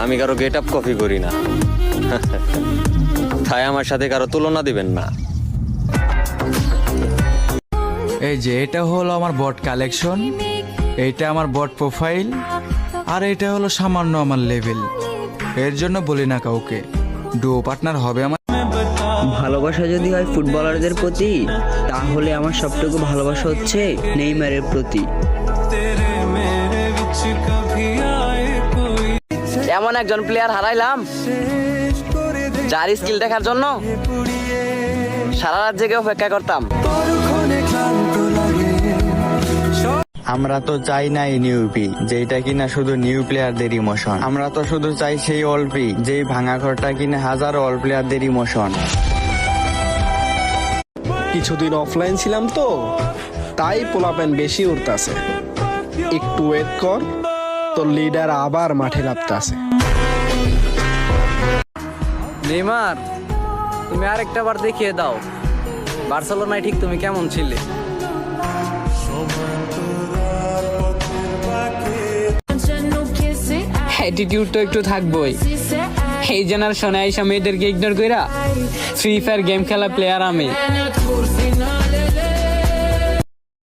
আমি কারো get up copy করি না। তাই আমার সাথে কারো তুলনা দিবেন না। এই যে এটা হলো আমার বট কালেকশন, এইটা আমার বট প্রোফাইল, আর এটা হলো সামান্য আমার লেভেল। এর জন্য বলি না কাউকে, ডুও পার্টনার হবে আমার। ভালোবাসা যদি হয় ফুটবলারদের প্রতি, তাহলে আমার সবটুকু ভালোবাসা হচ্ছে নেইমারের প্রতি। এমন একজন প্লেয়ার হারাইলাম যার স্কিল দেখার জন্য সারা রাত জেগে অপেক্ষা করতাম। আমরা তো চাই নাই নিউপি, যেটা কিনা শুধু নিউ প্লেয়ারদের ইমোশন। আমরা তো শুধু চাই সেই অল্পি, যেই ভাঙা ঘরটা কিনা হাজারো অল প্লেয়ারদের ইমোশন। কিছুদিন অফলাইন ছিলাম তো, তাই পোলাপেন বেশি উঠতাছে। একটু ওয়েট কর, তোর লিডার আবার মাঠে নামতাছে। নেইমার, তুমি আরেকটা বার দেখিয়ে দাও বার্সেলোনায় ঠিক তুমি কেমন ছিলে। অ্যাটিটিউড তো একটু থাকবোই। এই জেনারেশনে আইসা মেয়েদেরকে ইগনোর কইরা ফ্রি ফায়ার গেম খেলা প্লেয়ার আমি।